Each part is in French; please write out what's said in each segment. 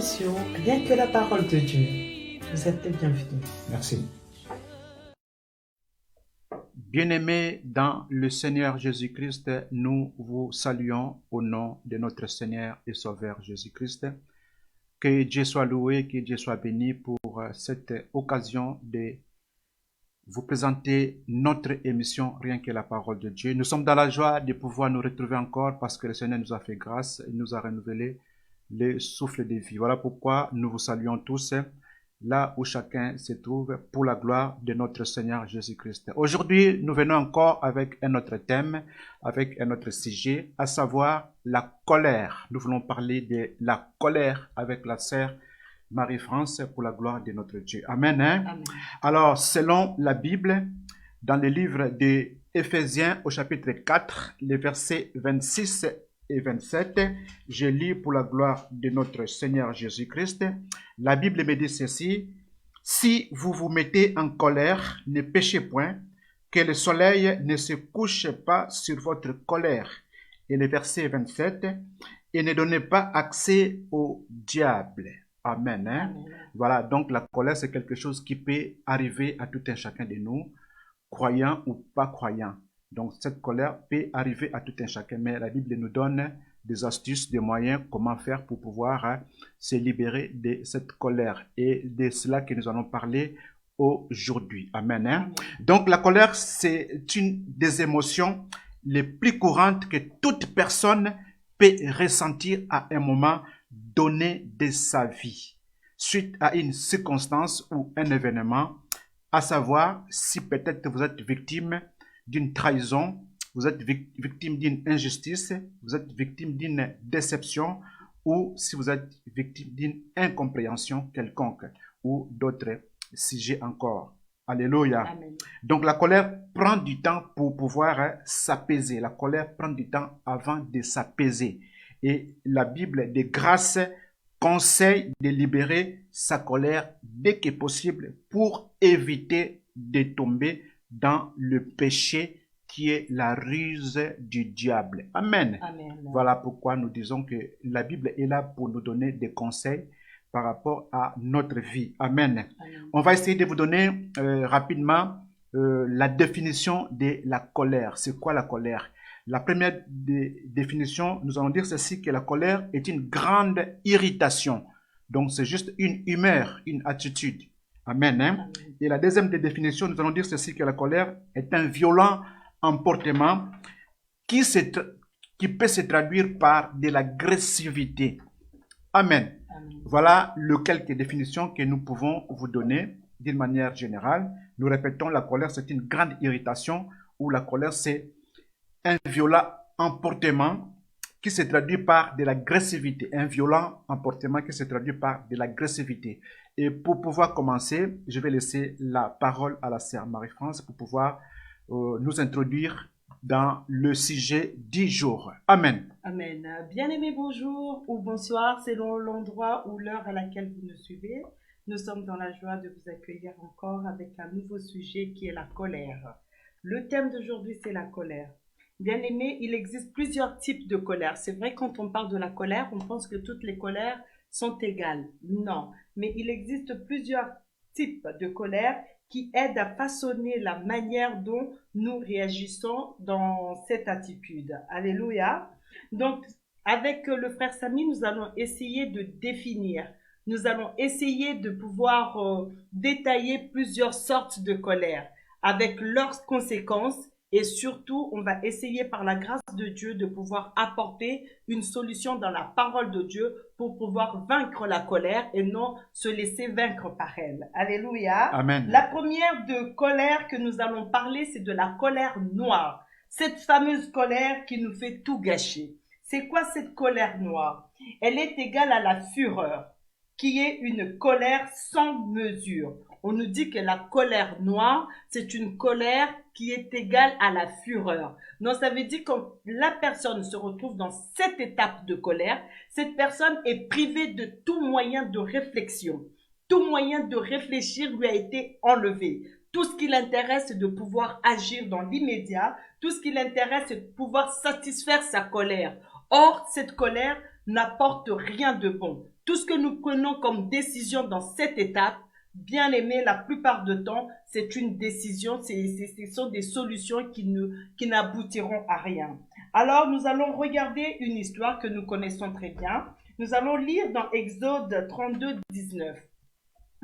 l'émission Rien que la parole de Dieu. Vous êtes les bienvenus. Merci. Bien-aimés dans le Seigneur Jésus-Christ, nous vous saluons au nom de notre Seigneur et Sauveur Jésus-Christ. Que Dieu soit loué, que Dieu soit béni pour cette occasion de vous présenter notre émission Rien que la parole de Dieu. Nous sommes dans la joie de pouvoir nous retrouver encore parce que le Seigneur nous a fait grâce et nous a renouvelé le souffle de vie. Voilà pourquoi nous vous saluons tous là où chacun se trouve pour la gloire de notre Seigneur Jésus-Christ. Aujourd'hui, nous venons encore avec un autre thème, avec un autre sujet, à savoir la colère. Nous voulons parler de la colère avec la sœur Marie-France pour la gloire de notre Dieu. Amen. Amen. Alors, selon la Bible, dans le livre de Éphésiens au chapitre 4, les versets 26 et 27, je lis pour la gloire de notre Seigneur Jésus-Christ. La Bible me dit ceci: si vous vous mettez en colère, ne péchez point, que le soleil ne se couche pas sur votre colère. Et le verset 27, et ne donnez pas accès au diable. Amen. Amen. Voilà, donc la colère, c'est quelque chose qui peut arriver à tout un chacun de nous, croyant ou pas croyant. Donc cette colère peut arriver à tout un chacun, mais la Bible nous donne des astuces, des moyens, comment faire pour pouvoir se libérer de cette colère. Et de cela que nous allons parler aujourd'hui. Amen. Amen. Donc la colère, c'est une des émotions les plus courantes que toute personne peut ressentir à un moment donné de sa vie, suite à une circonstance ou un événement, à savoir si peut-être vous êtes victime d'une trahison, vous êtes victime d'une injustice, vous êtes victime d'une déception, ou si vous êtes victime d'une incompréhension quelconque, ou d'autres sujets encore. Alléluia. Amen. Donc la colère prend du temps pour pouvoir s'apaiser. La colère prend du temps avant de s'apaiser. Et la Bible de grâce conseille de libérer sa colère dès que possible pour éviter de tomber dans le péché qui est la ruse du diable. Amen. Amen. Voilà pourquoi nous disons que la Bible est là pour nous donner des conseils par rapport à notre vie. Amen. Amen. On va essayer de vous donner rapidement la définition de la colère. C'est quoi la colère? La première définition, nous allons dire ceci, que la colère est une grande irritation. Donc c'est juste une humeur, une attitude. Amen. Amen. Et la deuxième des définitions, nous allons dire ceci, que la colère est un violent emportement qui peut se traduire par de l'agressivité. Amen. Amen. Voilà les quelques définitions que nous pouvons vous donner d'une manière générale. Nous répétons, la colère, c'est une grande irritation, ou la colère, c'est un violent emportement qui se traduit par de l'agressivité. Un violent emportement qui se traduit par de l'agressivité. Et pour pouvoir commencer, je vais laisser la parole à la sœur Marie-France pour pouvoir nous introduire dans le sujet du jour. Amen. Amen. Bien-aimés, bonjour ou bonsoir selon l'endroit ou l'heure à laquelle vous nous suivez. Nous sommes dans la joie de vous accueillir encore avec un nouveau sujet qui est la colère. Le thème d'aujourd'hui, c'est la colère. Bien-aimés, il existe plusieurs types de colère. C'est vrai, quand on parle de la colère, on pense que toutes les colères sont égales. Non, mais il existe plusieurs types de colère qui aident à façonner la manière dont nous réagissons dans cette attitude. Alléluia. Donc, avec le frère Samy, nous allons essayer de définir, nous allons essayer de pouvoir détailler plusieurs sortes de colère avec leurs conséquences. Et surtout, on va essayer par la grâce de Dieu de pouvoir apporter une solution dans la parole de Dieu pour pouvoir vaincre la colère et non se laisser vaincre par elle. Alléluia. Amen. La première de colère que nous allons parler, c'est de la colère noire. Cette fameuse colère qui nous fait tout gâcher. C'est quoi cette colère noire? Elle est égale à la fureur, qui est une colère sans mesure. On nous dit que la colère noire, c'est une colère qui est égale à la fureur. Donc, ça veut dire que quand la personne se retrouve dans cette étape de colère, cette personne est privée de tout moyen de réflexion. Tout moyen de réfléchir lui a été enlevé. Tout ce qui l'intéresse, c'est de pouvoir agir dans l'immédiat. Tout ce qui l'intéresse, c'est de pouvoir satisfaire sa colère. Or, cette colère n'apporte rien de bon. Tout ce que nous prenons comme décision dans cette étape, bien aimé, la plupart du temps, c'est une décision, ce sont des solutions qui n'aboutiront à rien. Alors, nous allons regarder une histoire que nous connaissons très bien. Nous allons lire dans Exode 32, 19.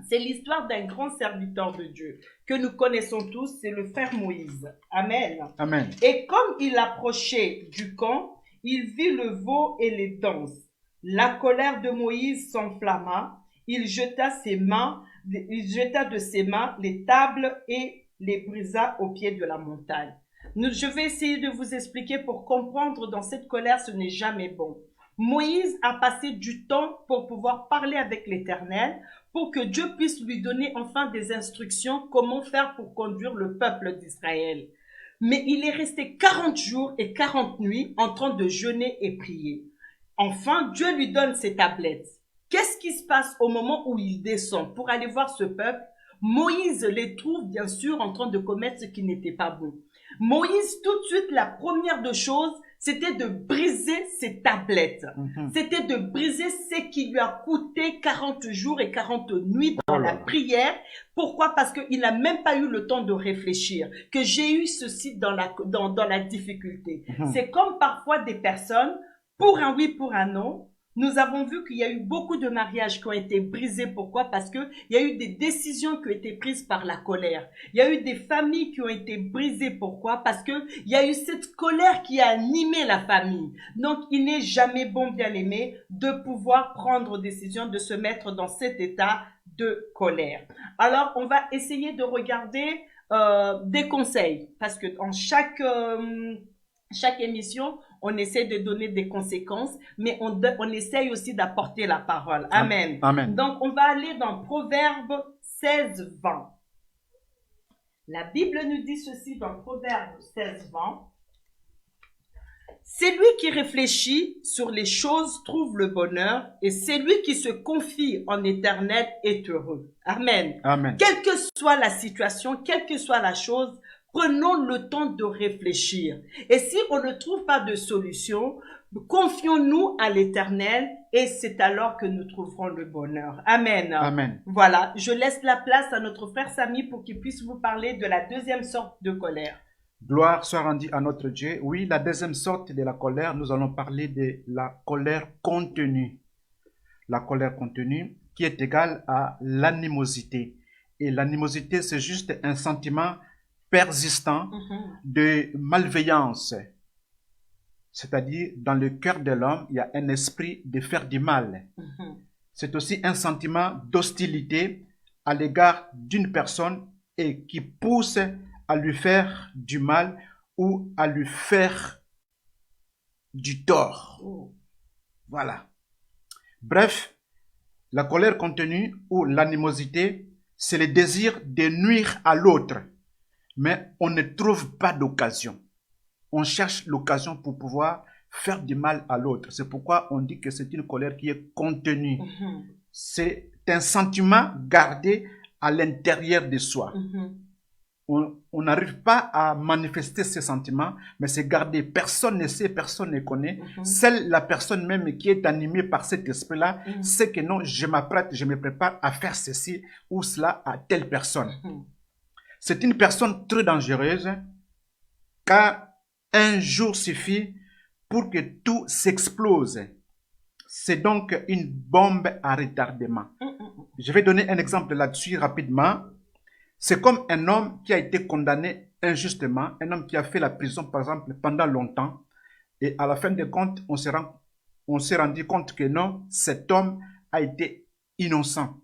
C'est l'histoire d'un grand serviteur de Dieu que nous connaissons tous, c'est le frère Moïse. Amen. Amen. Et comme il approchait du camp, il vit le veau et les danses. La colère de Moïse s'enflamma. Il jeta de ses mains les tables et les brisa au pied de la montagne. Je vais essayer de vous expliquer pour comprendre dans cette colère, ce n'est jamais bon. Moïse a passé du temps pour pouvoir parler avec l'Éternel, pour que Dieu puisse lui donner enfin des instructions comment faire pour conduire le peuple d'Israël. Mais il est resté 40 jours et 40 nuits en train de jeûner et prier. Enfin, Dieu lui donne ses tablettes. Qu'est-ce qui se passe au moment où il descend pour aller voir ce peuple? Moïse les trouve bien sûr en train de commettre ce qui n'était pas bon. Moïse, tout de suite, la première des choses, c'était de briser ses tablettes. C'était de briser ce qui lui a coûté 40 jours et 40 nuits dans la prière. Pourquoi? Parce qu'il n'a même pas eu le temps de réfléchir, que j'ai eu ceci dans la difficulté. C'est comme parfois des personnes, pour un oui, pour un non. Nous avons vu qu'il y a eu beaucoup de mariages qui ont été brisés. Pourquoi? Parce que il y a eu des décisions qui ont été prises par la colère. Il y a eu des familles qui ont été brisées. Pourquoi? Parce que il y a eu cette colère qui a animé la famille. Donc, il n'est jamais bon, bien aimé, de pouvoir prendre décision, de se mettre dans cet état de colère. Alors, on va essayer de regarder des conseils. Parce que en chaque émission, on essaie de donner des conséquences, mais on essaye aussi d'apporter la parole. Amen. Amen. Donc, on va aller dans Proverbe 16, 20. La Bible nous dit ceci dans Proverbe 16, 20. C'est lui qui réfléchit sur les choses trouve le bonheur, et c'est lui qui se confie en Éternel est heureux. Amen. Amen. Quelle que soit la situation, quelle que soit la chose, prenons le temps de réfléchir. Et si on ne trouve pas de solution, confions-nous à l'Éternel et c'est alors que nous trouverons le bonheur. Amen. Amen. Voilà, je laisse la place à notre frère Samy pour qu'il puisse vous parler de la deuxième sorte de colère. Gloire soit rendue à notre Dieu. Oui, la deuxième sorte de la colère, nous allons parler de la colère contenue. La colère contenue qui est égale à l'animosité. Et l'animosité, c'est juste un sentiment persistant de malveillance. C'est-à-dire, dans le cœur de l'homme, il y a un esprit de faire du mal. C'est aussi un sentiment d'hostilité à l'égard d'une personne et qui pousse à lui faire du mal ou à lui faire du tort. Voilà. Bref, la colère contenue ou l'animosité, c'est le désir de nuire à l'autre. Mais on ne trouve pas d'occasion. On cherche l'occasion pour pouvoir faire du mal à l'autre. C'est pourquoi on dit que c'est une colère qui est contenue. C'est un sentiment gardé à l'intérieur de soi. On n'arrive pas à manifester ces sentiments, mais c'est gardé. Personne ne sait, personne ne connaît. Seule la personne même qui est animée par cet esprit-là sait que non, je m'apprête, je me prépare à faire ceci ou cela à telle personne. C'est une personne très dangereuse, car un jour suffit pour que tout s'explose. C'est donc une bombe à retardement. Je vais donner un exemple là-dessus rapidement. C'est comme un homme qui a été condamné injustement, un homme qui a fait la prison, par exemple, pendant longtemps, et à la fin de compte, on s'est rendu compte que non, cet homme a été innocent,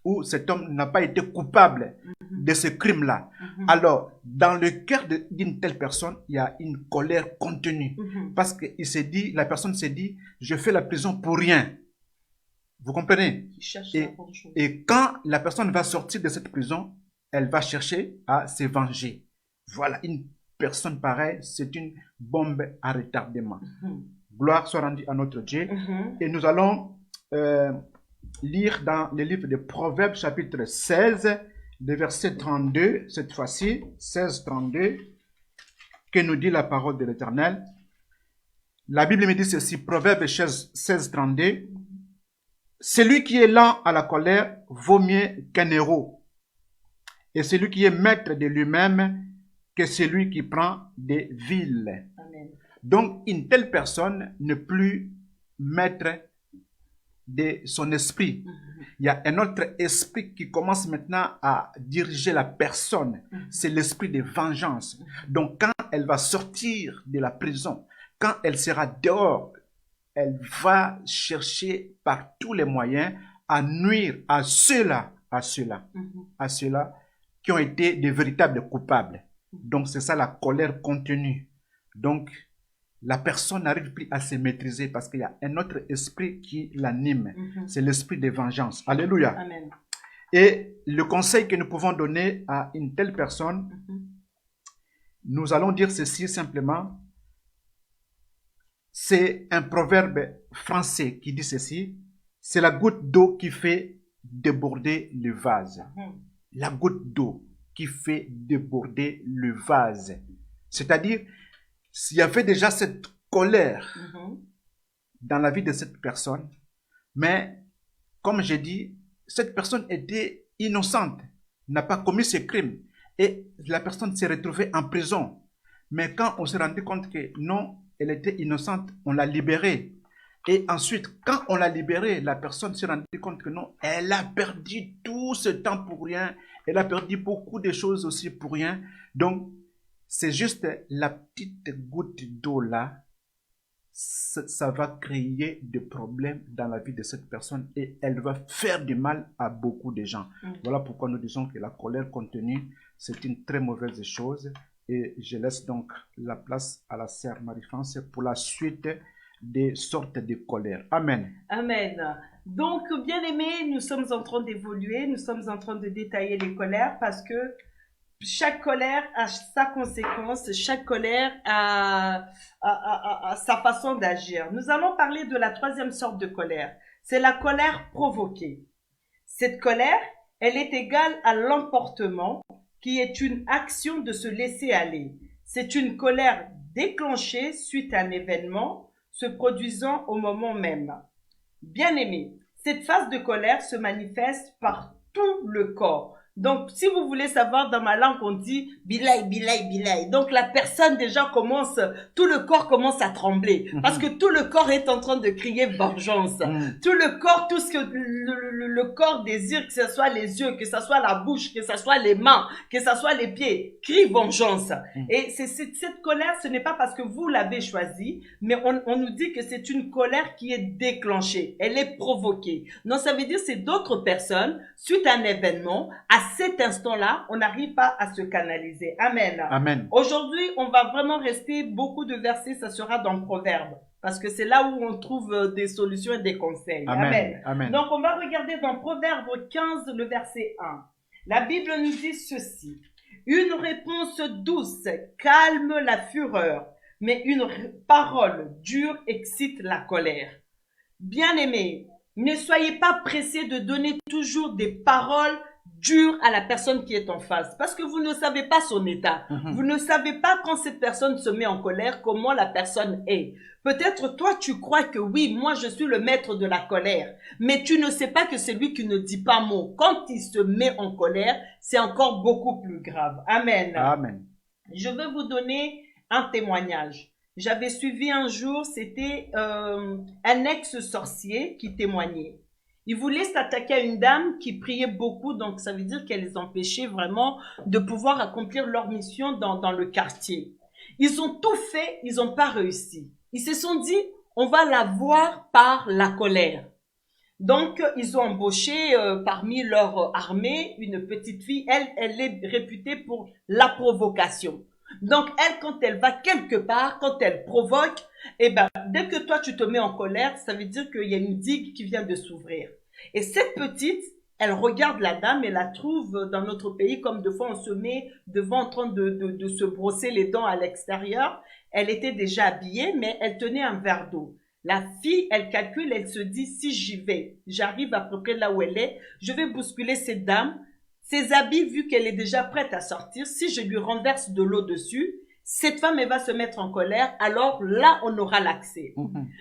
ou cet homme n'a pas été coupable de ce crime-là. Alors, dans le cœur d'une telle personne, il y a une colère contenue. Parce que la personne s'est dit, je fais la prison pour rien. Vous comprenez? Et quand la personne va sortir de cette prison, elle va chercher à se venger. Voilà, une personne pareille, c'est une bombe à retardement. Gloire soit rendue à notre Dieu. Et nous allons lire dans le livre de Proverbes, chapitre 16, le verset 32, cette fois-ci, 16, 32, que nous dit la parole de l'Éternel. La Bible me dit ceci, Proverbe 16, 32. Celui qui est lent à la colère vaut mieux qu'un héros. Et celui qui est maître de lui-même que celui qui prend des villes. Amen. Donc, une telle personne n'est plus maître de son esprit. Il y a un autre esprit qui commence maintenant à diriger la personne. C'est l'esprit de vengeance. Donc, quand elle va sortir de la prison, quand elle sera dehors, elle va chercher par tous les moyens à nuire à ceux-là qui ont été de véritables coupables. Donc, c'est ça la colère contenue. Donc, la personne n'arrive plus à se maîtriser parce qu'il y a un autre esprit qui l'anime. C'est l'esprit de vengeance. Alléluia. Amen. Et le conseil que nous pouvons donner à une telle personne, nous allons dire ceci simplement. C'est un proverbe français qui dit ceci. C'est la goutte d'eau qui fait déborder le vase. La goutte d'eau qui fait déborder le vase. C'est-à-dire, s'il y avait déjà cette colère dans la vie de cette personne, mais comme j'ai dit, cette personne était innocente, n'a pas commis ce crime, et la personne s'est retrouvée en prison. Mais quand on s'est rendu compte que non, elle était innocente, on l'a libérée. Et ensuite, quand on l'a libérée, la personne s'est rendue compte que non, elle a perdu tout ce temps pour rien, elle a perdu beaucoup de choses aussi pour rien. Donc, c'est juste la petite goutte d'eau là, ça va créer des problèmes dans la vie de cette personne et elle va faire du mal à beaucoup de gens. Voilà pourquoi nous disons que la colère contenue, c'est une très mauvaise chose. Et je laisse donc la place à la sœur Marie-France pour la suite des sortes de colère. Amen. Amen. Donc, bien aimés, nous sommes en train d'évoluer, nous sommes en train de détailler les colères parce que chaque colère a sa conséquence, chaque colère a sa façon d'agir. Nous allons parler de la troisième sorte de colère. C'est la colère provoquée. Cette colère, elle est égale à l'emportement, qui est une action de se laisser aller. C'est une colère déclenchée suite à un événement se produisant au moment même. Bien aimé, cette phase de colère se manifeste par tout le corps. Donc, si vous voulez savoir, dans ma langue, on dit bilay, bilay, bilay. Donc, la personne déjà commence, tout le corps commence à trembler. Parce que tout le corps est en train de crier vengeance. Tout le corps, tout ce que le corps désire, que ce soit les yeux, que ce soit la bouche, que ce soit les mains, que ce soit les pieds, crie vengeance. Et cette colère, ce n'est pas parce que vous l'avez choisie, mais on nous dit que c'est une colère qui est déclenchée. Elle est provoquée. Non, ça veut dire c'est d'autres personnes, suite à un événement, à cet instant-là, on n'arrive pas à se canaliser. Amen. Amen. Aujourd'hui, on va vraiment rester beaucoup de versets, ça sera dans Proverbes. Parce que c'est là où on trouve des solutions et des conseils. Amen. Amen. Donc, on va regarder dans Proverbes 15, le verset 1. La Bible nous dit ceci. Une réponse douce calme la fureur, mais une parole dure excite la colère. Bien-aimés, ne soyez pas pressés de donner toujours des paroles dures à la personne qui est en face. Parce que vous ne savez pas son état. Vous ne savez pas quand cette personne se met en colère, comment la personne est. Peut-être toi, tu crois que oui, moi je suis le maître de la colère. Mais tu ne sais pas que c'est lui qui ne dit pas mot. Quand il se met en colère, c'est encore beaucoup plus grave. Amen. Amen. Je vais vous donner un témoignage. J'avais suivi un jour, c'était un ex-sorcier qui témoignait. Il voulait s'attaquer à une dame qui priait beaucoup, donc ça veut dire qu'elle les empêchait vraiment de pouvoir accomplir leur mission dans le quartier. Ils ont tout fait, ils n'ont pas réussi. Ils se sont dit, on va la voir par la colère. Donc, ils ont embauché parmi leur armée une petite fille. Elle est réputée pour la provocation. Donc, elle, quand elle va quelque part, quand elle provoque, eh ben, dès que toi, tu te mets en colère, ça veut dire qu'il y a une digue qui vient de s'ouvrir. Et cette petite, elle regarde la dame et la trouve dans notre pays, comme de fois on se met devant en train de se brosser les dents à l'extérieur. Elle était déjà habillée, mais elle tenait un verre d'eau. La fille, elle calcule, elle se dit, si j'y vais, j'arrive à peu près là où elle est, je vais bousculer cette dame. Ses habits, vu qu'elle est déjà prête à sortir, si je lui renverse de l'eau dessus, cette femme, elle va se mettre en colère, alors là, on aura l'accès.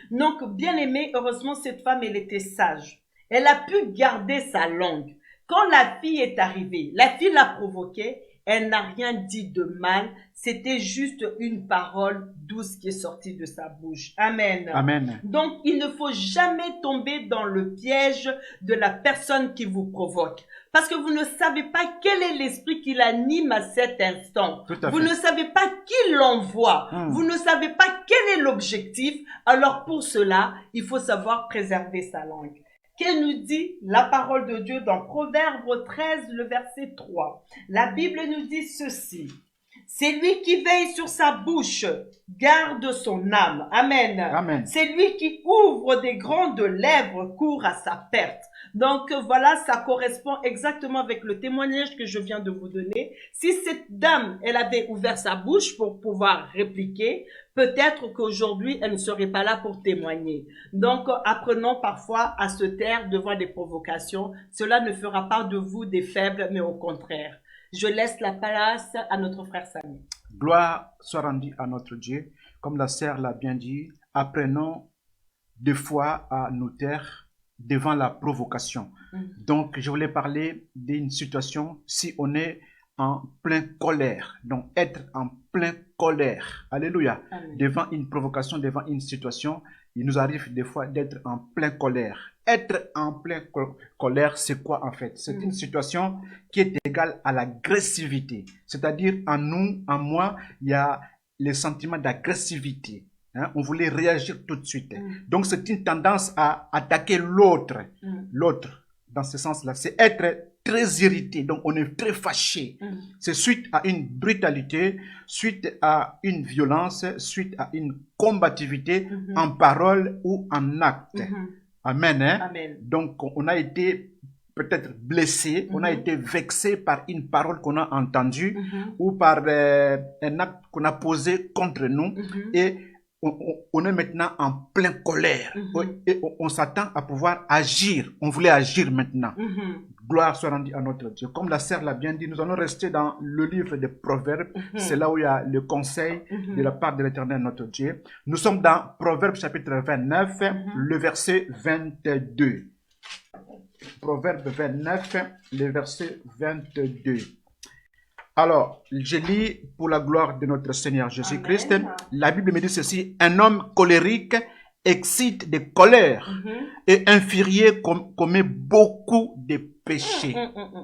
Donc, bien aimé, heureusement, cette femme, elle était sage. Elle a pu garder sa langue. Quand la fille est arrivée, la fille l'a provoquée, elle n'a rien dit de mal. C'était juste une parole douce qui est sortie de sa bouche. Amen. Amen. Donc, il ne faut jamais tomber dans le piège de la personne qui vous provoque. Parce que vous ne savez pas quel est l'esprit qui l'anime à cet instant. Vous ne savez pas qui l'envoie. Vous ne savez pas quel est l'objectif. Alors, pour cela, il faut savoir préserver sa langue. Qu'elle nous dit la parole de Dieu dans Proverbe 13, le verset 3. La Bible nous dit ceci. C'est lui qui veille sur sa bouche, garde son âme. Amen. Amen. C'est lui qui ouvre des grandes lèvres, court à sa perte. Donc voilà, ça correspond exactement avec le témoignage que je viens de vous donner. Si cette dame, elle avait ouvert sa bouche pour pouvoir répliquer, peut-être qu'aujourd'hui, elle ne serait pas là pour témoigner. Donc, apprenons parfois à se taire devant des provocations. Cela ne fera pas de vous des faibles, mais au contraire. Je laisse la place à notre frère Samy. Gloire soit rendue à notre Dieu. Comme la sœur l'a bien dit, apprenons des fois à nous taire devant la provocation. Donc, je voulais parler d'une situation si on est en pleine colère. Donc, être en pleine colère. Alléluia. Amen. Devant une provocation, devant une situation, il nous arrive des fois d'être en pleine colère. Être en pleine colère, c'est quoi en fait? C'est une situation qui est égale à l'agressivité. C'est-à-dire en nous, en moi, il y a les sentiments d'agressivité. On voulait réagir tout de suite. Donc, c'est une tendance à attaquer l'autre. L'autre, dans ce sens-là, c'est être très irrité. Donc, on est très fâché. C'est suite à une brutalité, suite à une violence, suite à une combativité en parole ou en acte. Amen. Amen. Donc, on a été peut-être blessé, on a été vexé par une parole qu'on a entendue ou par un acte qu'on a posé contre nous et on est maintenant en pleine colère et on s'attend à pouvoir agir. On voulait agir maintenant. Gloire soit rendue à notre Dieu. Comme la sœur l'a bien dit, nous allons rester dans le livre des Proverbes. C'est là où il y a le conseil de la part de l'Éternel notre Dieu. Nous sommes dans Proverbes chapitre 29, le verset 22. Proverbe 29, le verset 22. Alors, je lis pour la gloire de notre Seigneur Jésus-Christ. La Bible me dit ceci. Un homme colérique excite des colères et un furieux commet beaucoup de péchés.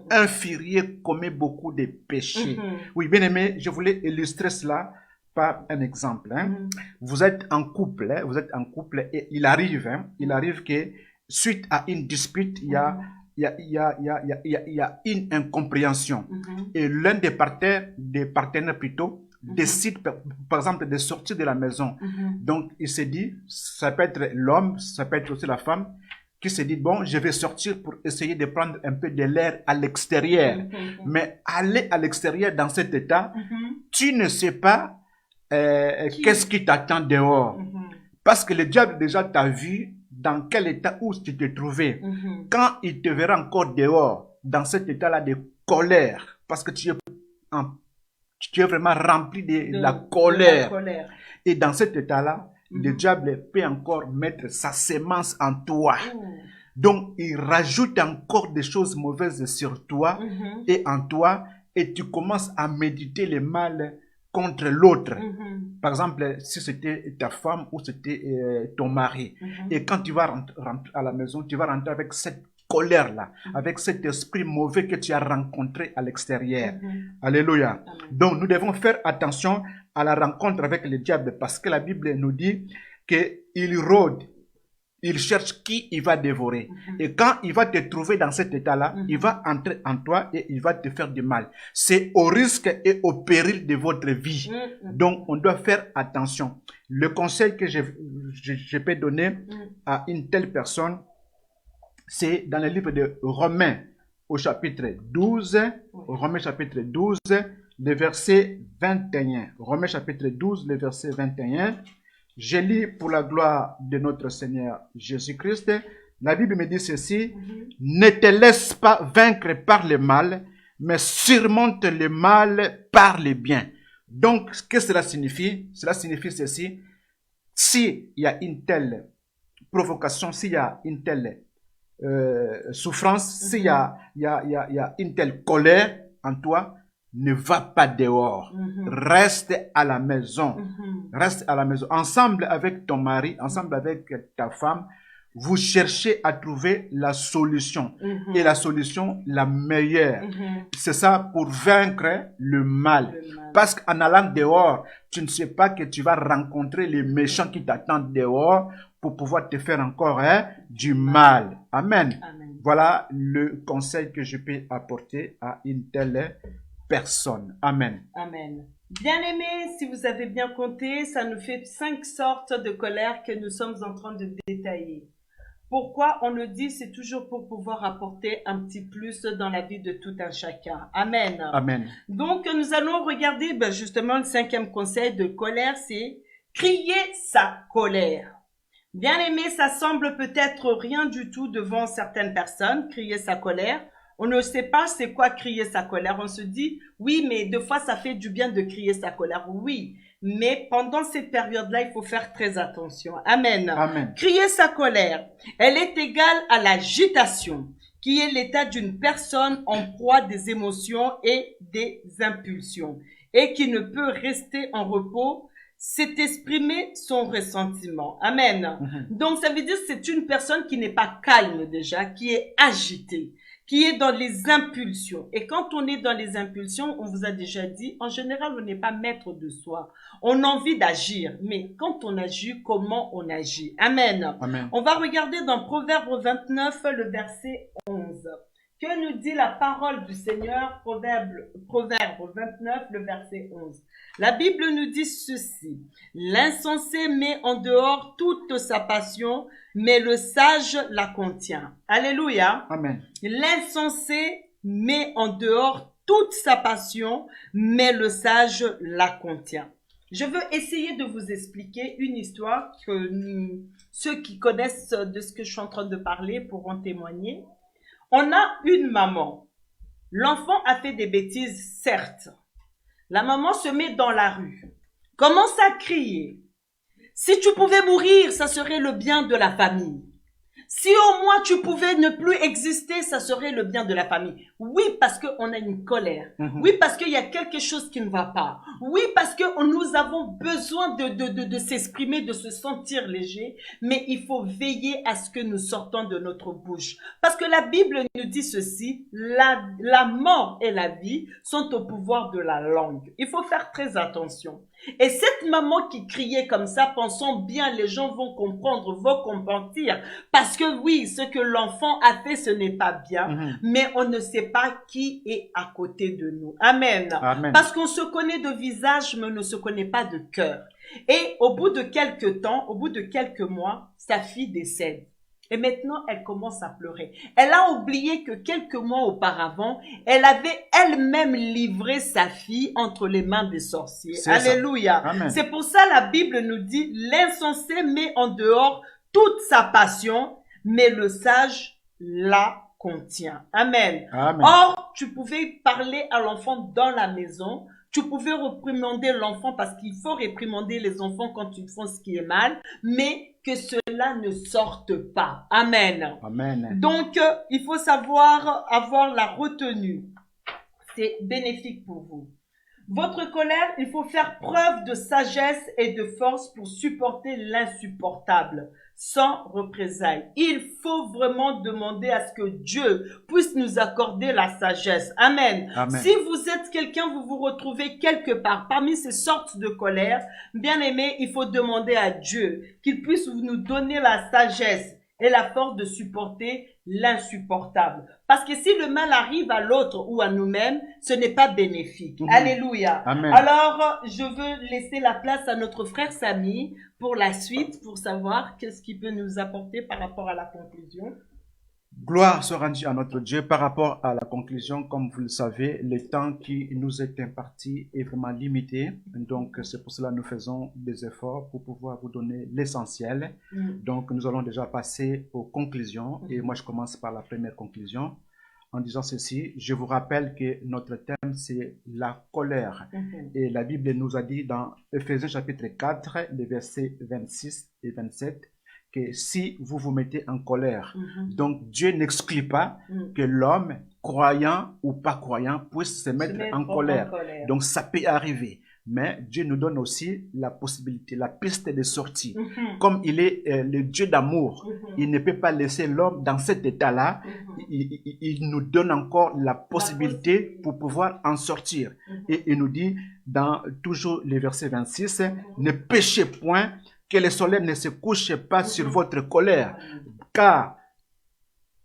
Un furieux commet beaucoup de péchés. Oui, bien aimé, je voulais illustrer cela par un exemple. Vous êtes en couple, et il arrive que suite à une dispute, il y a une incompréhension. Et l'un des partenaires plutôt, décide, par exemple, de sortir de la maison. Donc, il s'est dit, ça peut être l'homme, ça peut être aussi la femme, qui se dit, bon, je vais sortir pour essayer de prendre un peu de l'air à l'extérieur. Mais aller à l'extérieur dans cet état, tu ne sais pas qu'est-ce qui t'attend dehors. Parce que le diable déjà t'a vu dans quel état où tu te trouvais. Quand il te verra encore dehors, dans cet état-là de colère, parce que tu es vraiment rempli de la colère. Et dans cet état-là, le diable peut encore mettre sa sémence en toi. Donc, il rajoute encore des choses mauvaises sur toi et en toi, et tu commences à méditer le mal contre l'autre. Par exemple, si c'était ta femme ou c'était ton mari. Et quand tu vas rentrer à la maison, tu vas rentrer avec cette colère-là, avec cet esprit mauvais que tu as rencontré à l'extérieur. Alléluia. Donc, nous devons faire attention à la rencontre avec le diable parce que la Bible nous dit qu'il rôde, il cherche qui il va dévorer. Et quand il va te trouver dans cet état-là, il va entrer en toi et il va te faire du mal. C'est au risque et au péril de votre vie. Donc, on doit faire attention. Le conseil que je peux donner à une telle personne, c'est dans le livre de Romains au chapitre 12, Romains chapitre 12, le verset 21. Romains chapitre 12, le verset 21. Je lis pour la gloire de notre Seigneur Jésus-Christ. La Bible me dit ceci. Ne te laisse pas vaincre par le mal, mais surmonte le mal par le bien. Donc, qu'est-ce que cela signifie? Cela signifie ceci. S'il y a une telle provocation, s'il y a une telle souffrance, s'il y a une telle colère en toi, ne va pas dehors. Reste à la maison. Reste à la maison. Ensemble avec ton mari, ensemble avec ta femme, vous cherchez à trouver la solution. Et la solution la meilleure. C'est ça pour vaincre le mal. Parce qu'en allant dehors, tu ne sais pas que tu vas rencontrer les méchants qui t'attendent dehors pour pouvoir te faire encore du mal. Amen. Amen. Voilà le conseil que je peux apporter à une telle personne. Amen. Amen. Bien-aimés, si vous avez bien compté, ça nous fait 5 sortes de colère que nous sommes en train de détailler. Pourquoi on le dit, c'est toujours pour pouvoir apporter un petit plus dans la vie de tout un chacun. Amen. Amen. Donc, nous allons regarder justement le 5e conseil de colère, c'est crier sa colère. Bien aimé, ça semble peut-être rien du tout devant certaines personnes, crier sa colère. On ne sait pas c'est quoi crier sa colère. On se dit, oui, mais des fois, ça fait du bien de crier sa colère. Oui, mais pendant cette période-là, il faut faire très attention. Amen. Amen. Crier sa colère, elle est égale à l'agitation, qui est l'état d'une personne en proie des émotions et des impulsions, et qui ne peut rester en repos. C'est exprimer son ressentiment. Amen. Donc, ça veut dire que c'est une personne qui n'est pas calme déjà, qui est agitée, qui est dans les impulsions. Et quand on est dans les impulsions, on vous a déjà dit, en général, on n'est pas maître de soi. On a envie d'agir, mais quand on agit, comment on agit? Amen. Amen. On va regarder dans Proverbe 29, le verset 11. Que nous dit la parole du Seigneur? Proverbe 29, le verset 11. La Bible nous dit ceci. L'insensé met en dehors toute sa passion, mais le sage la contient. Alléluia. Amen. L'insensé met en dehors toute sa passion, mais le sage la contient. Je veux essayer de vous expliquer une histoire que ceux qui connaissent de ce que je suis en train de parler pourront témoigner. On a une maman. L'enfant a fait des bêtises, certes. La maman se met dans la rue, commence à crier. Si tu pouvais mourir, ça serait le bien de la famille. Si au moins tu pouvais ne plus exister, ça serait le bien de la famille. Oui, parce qu'on a une colère. Oui, parce qu'il y a quelque chose qui ne va pas. Oui, parce que nous avons besoin de s'exprimer, de se sentir léger. Mais il faut veiller à ce que nous sortons de notre bouche. Parce que la Bible nous dit ceci, la mort et la vie sont au pouvoir de la langue. Il faut faire très attention. Et cette maman qui criait comme ça, pensant bien, les gens vont comprendre, vont compatir. Parce que oui, ce que l'enfant a fait, ce n'est pas bien. Mais on ne sait pas qui est à côté de nous. Amen. Amen. Parce qu'on se connaît de visage, mais on ne se connaît pas de cœur. Et au bout de quelques temps, au bout de quelques mois, sa fille décède. Et maintenant, elle commence à pleurer. Elle a oublié que quelques mois auparavant, elle avait elle-même livré sa fille entre les mains des sorciers. Alléluia. C'est pour ça la Bible nous dit, l'insensé met en dehors toute sa passion, mais le sage la contient. Amen. Amen. Or, tu pouvais parler à l'enfant dans la maison. Tu pouvais réprimander l'enfant parce qu'il faut réprimander les enfants quand ils font ce qui est mal, mais que cela ne sorte pas. Amen. Amen. Donc, il faut savoir avoir la retenue. C'est bénéfique pour vous. Votre colère, il faut faire preuve de sagesse et de force pour supporter l'insupportable, sans représailles. Il faut vraiment demander à ce que Dieu puisse nous accorder la sagesse. Amen. Amen. Si vous êtes quelqu'un, vous vous retrouvez quelque part parmi ces sortes de colère, bien aimé, il faut demander à Dieu qu'il puisse nous donner la sagesse et la force de supporter l'insupportable. Parce que si le mal arrive à l'autre ou à nous-mêmes, ce n'est pas bénéfique. Alléluia. Amen. Alors, je veux laisser la place à notre frère Samy pour la suite, pour savoir qu'est-ce qu'il peut nous apporter par rapport à la conclusion. Gloire soit rendue à notre Dieu. Par rapport à la conclusion, comme vous le savez, le temps qui nous est imparti est vraiment limité. Donc, c'est pour cela que nous faisons des efforts pour pouvoir vous donner l'essentiel. Donc, nous allons déjà passer aux conclusions. Et moi, je commence par la première conclusion. en disant ceci. Je vous rappelle que notre thème, c'est la colère. Et la Bible nous a dit dans Ephésiens chapitre 4, les versets 26 et 27, que si vous vous mettez en colère, donc Dieu n'exclut pas que l'homme, croyant ou pas croyant, puisse se mettre en colère. Donc ça peut arriver. Mais Dieu nous donne aussi la possibilité, la piste de sortie. Comme il est le Dieu d'amour, il ne peut pas laisser l'homme dans cet état-là. Il nous donne encore la possibilité pour pouvoir en sortir. Et il nous dit dans toujours le verset 26, ne péchez point, que le soleil ne se couche pas sur votre colère, car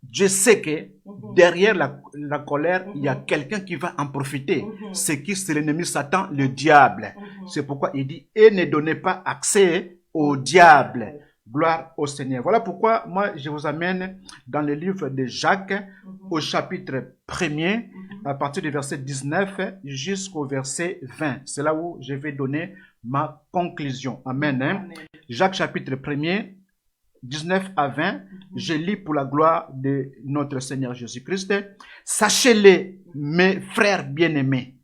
Dieu sait que derrière la colère, il y a quelqu'un qui va en profiter. C'est qui? C'est l'ennemi Satan, le diable. C'est pourquoi il dit, et ne donnez pas accès au diable. Gloire au Seigneur. Voilà pourquoi moi je vous amène dans le livre de Jacques au chapitre 1er, à partir du verset 19 jusqu'au verset 20. C'est là où je vais donner ma conclusion. Amen. Amen. Jacques chapitre 1er, 19 à 20, je lis pour la gloire de notre Seigneur Jésus-Christ. Sachez-les, mes frères bien-aimés,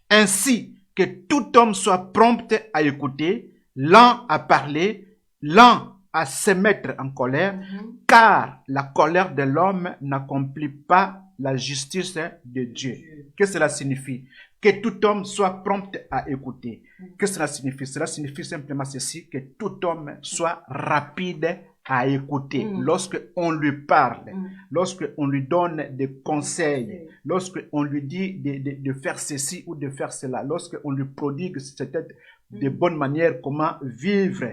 ainsi que tout homme soit prompt à écouter, lent à parler, lent à se mettre en colère, car la colère de l'homme n'accomplit pas la justice de Dieu. Qu'est-ce que cela signifie? Que tout homme soit prompt à écouter. Qu'est-ce que cela signifie? Cela signifie simplement ceci, que tout homme soit rapide à écouter lorsque on lui parle, lorsque on lui donne des conseils, lorsque on lui dit de faire ceci ou de faire cela, lorsque on lui prodigue peut-être de bonnes manières comment vivre.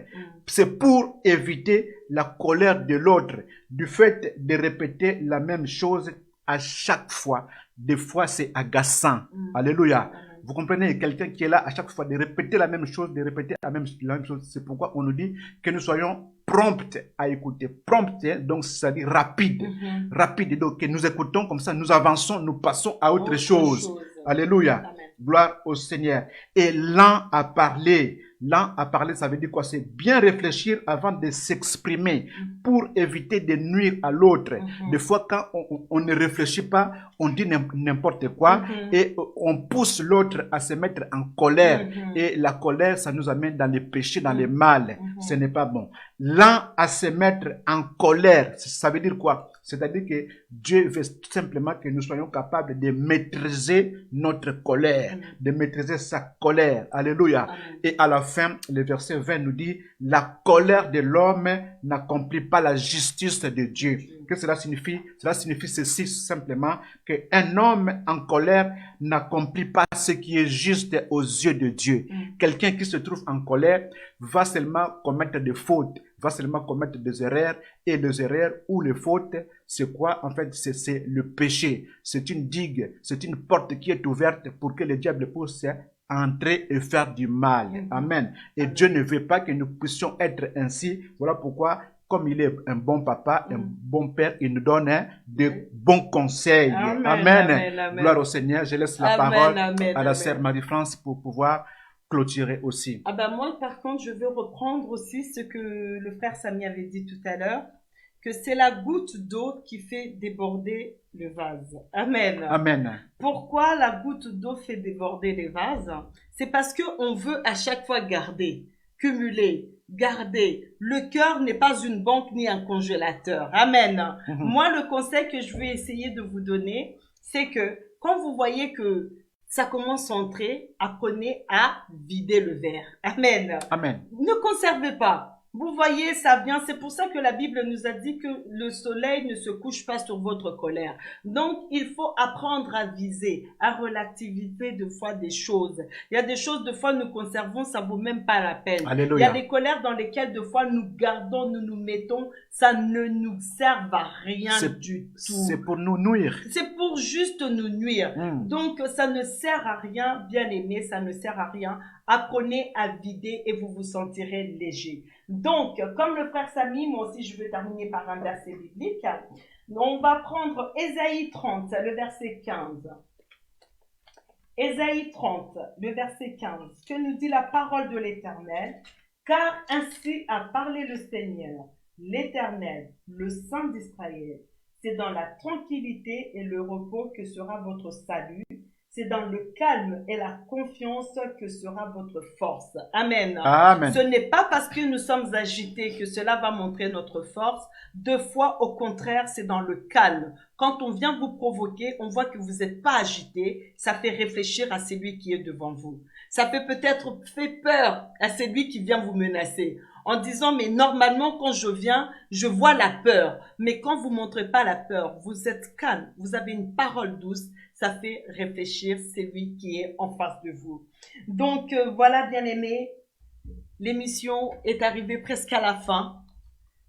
C'est pour éviter la colère de l'autre, du fait de répéter la même chose à chaque fois. Des fois, c'est agaçant. Alléluia. Vous comprenez, quelqu'un qui est là à chaque fois de répéter la même chose, de répéter la même chose. C'est pourquoi on nous dit que nous soyons prompts à écouter. Prompt, donc c'est-à-dire rapide. Rapide, donc que nous écoutons comme ça, nous avançons, nous passons à autre chose. Alléluia. Amen. Gloire au Seigneur. Et lent à parler. Lent à parler, ça veut dire quoi? C'est bien réfléchir avant de s'exprimer pour éviter de nuire à l'autre. Des fois, quand on ne réfléchit pas, on dit n'importe quoi et on pousse l'autre à se mettre en colère. Et la colère, ça nous amène dans les péchés, dans les mal. Ce n'est pas bon. Lent à se mettre en colère, ça veut dire quoi? C'est-à-dire que Dieu veut simplement que nous soyons capables de maîtriser notre colère, de maîtriser sa colère. Alléluia. Amen. Et à la fin, le verset 20 nous dit, la colère de l'homme n'accomplit pas la justice de Dieu. Qu'est-ce que cela signifie? Cela signifie ceci simplement, qu'un homme en colère n'accomplit pas ce qui est juste aux yeux de Dieu. Quelqu'un qui se trouve en colère va seulement commettre des fautes, va seulement commettre des erreurs, et les erreurs ou les fautes, c'est quoi? En fait, c'est le péché. C'est une digue, c'est une porte qui est ouverte pour que le diable puisse entrer et faire du mal. Amen. Et Dieu ne veut pas que nous puissions être ainsi. Voilà pourquoi, comme il est un bon papa, un bon père, il nous donne de bons conseils. Amen. Amen. Gloire au Seigneur. Je laisse la parole à la sœur Marie-France pour pouvoir clôturer aussi. Ah ben moi, par contre, je veux reprendre aussi ce que le frère Samy avait dit tout à l'heure, que c'est la goutte d'eau qui fait déborder le vase. Amen. Amen. Pourquoi la goutte d'eau fait déborder les vases? C'est parce qu'on veut à chaque fois garder, cumuler, garder. Le cœur n'est pas une banque ni un congélateur. Amen. Moi, le conseil que je vais essayer de vous donner, c'est que quand vous voyez que ça commence à entrer, apprenez à vider le verre. Amen. Amen. Ne conservez pas. Vous voyez, ça vient. C'est pour ça que la Bible nous a dit que le soleil ne se couche pas sur votre colère. Donc, il faut apprendre à viser, à relativiser de fois des choses. Il y a des choses, de fois, nous conservons, ça vaut même pas la peine. Alléluia. Il y a des colères dans lesquelles, de fois, nous gardons, nous nous mettons, ça ne nous sert à rien du tout. C'est pour nous nuire. C'est pour juste nous nuire. Donc, ça ne sert à rien, bien aimé, ça ne sert à rien. Apprenez à vider et vous vous sentirez léger. Donc, comme le frère Samy, moi aussi je veux terminer par un verset biblique. On va prendre Ésaïe 30, le verset 15. Ésaïe 30, le verset 15. Que nous dit la parole de l'Éternel? Car ainsi a parlé le Seigneur, l'Éternel, le Saint d'Israël. C'est dans la tranquillité et le repos que sera votre salut. C'est dans le calme et la confiance que sera votre force. Amen. Amen. Ce n'est pas parce que nous sommes agités que cela va montrer notre force. Deux fois, au contraire, c'est dans le calme. Quand on vient vous provoquer, on voit que vous n'êtes pas agité. Ça fait réfléchir à celui qui est devant vous. Ça fait peut-être fait peur à celui qui vient vous menacer. En disant, mais normalement, quand je viens, je vois la peur. Mais quand vous montrez pas la peur, vous êtes calme. Vous avez une parole douce. Ça fait réfléchir celui qui est en face de vous. Donc, voilà, bien-aimés. L'émission est arrivée presque à la fin.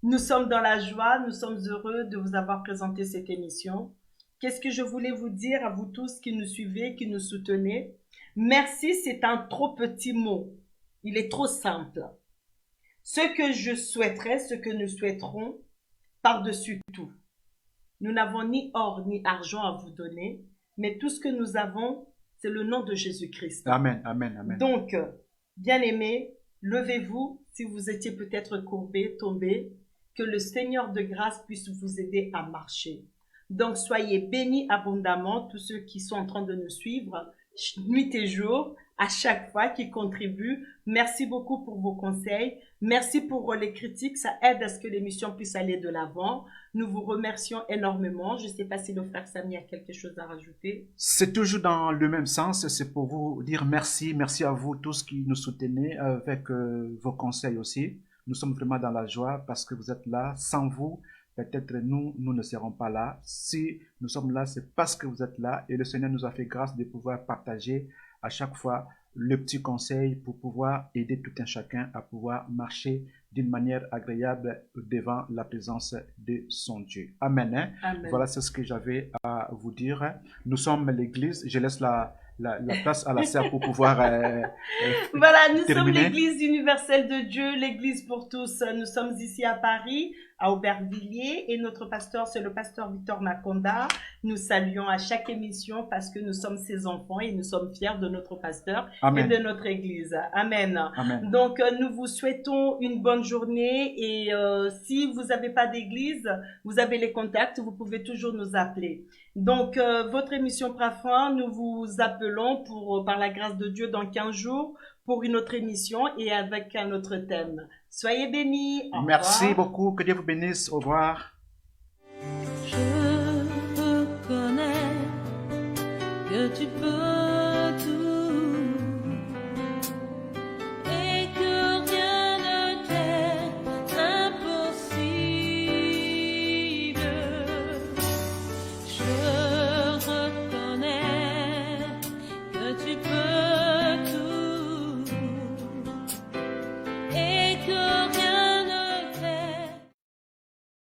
Nous sommes dans la joie. Nous sommes heureux de vous avoir présenté cette émission. Qu'est-ce que je voulais vous dire à vous tous qui nous suivez, qui nous soutenez? Merci, c'est un trop petit mot. Il est trop simple. Ce que je souhaiterais, ce que nous souhaiterons, par-dessus tout. Nous n'avons ni or ni argent à vous donner, mais tout ce que nous avons, c'est le nom de Jésus-Christ. Amen, amen, amen. Donc, bien-aimés, levez-vous si vous étiez peut-être courbés, tombés, que le Seigneur de grâce puisse vous aider à marcher. Donc, soyez bénis abondamment, tous ceux qui sont en train de nous suivre, nuit et jour, à chaque fois, qui contribuent. Merci beaucoup pour vos conseils. Merci pour les critiques. Ça aide à ce que l'émission puisse aller de l'avant. Nous vous remercions énormément. Je ne sais pas si le frère Samy a quelque chose à rajouter. C'est toujours dans le même sens. C'est pour vous dire merci. Merci à vous tous qui nous soutenez avec vos conseils aussi. Nous sommes vraiment dans la joie parce que vous êtes là. Sans vous, peut-être nous ne serons pas là. Si nous sommes là, c'est parce que vous êtes là et le Seigneur nous a fait grâce de pouvoir partager à chaque fois le petit conseil pour pouvoir aider tout un chacun à pouvoir marcher d'une manière agréable devant la présence de son Dieu. Amen. Hein? Amen. Voilà, c'est ce que j'avais à vous dire. Nous sommes l'église. Je laisse la place à la sœur pour pouvoir voilà, nous terminer. sommes l'église universelle de Dieu, l'église pour tous. Nous sommes ici à Paris, à Aubervilliers, et notre pasteur, c'est le pasteur Victor Makonda. Nous saluons à chaque émission parce que nous sommes ses enfants et nous sommes fiers de notre pasteur. Amen. Et de notre église. Amen. Amen. Donc, nous vous souhaitons une bonne journée et si vous n'avez pas d'église, vous avez les contacts, vous pouvez toujours nous appeler. Donc, votre émission prend fin. Nous vous appelons par la grâce de Dieu dans 15 jours pour une autre émission et avec un autre thème. Soyez bénis. Merci beaucoup. Que Dieu vous bénisse. Au revoir. Je reconnais que tu peux tout et que rien ne t'est impossible. Je reconnais que tu peux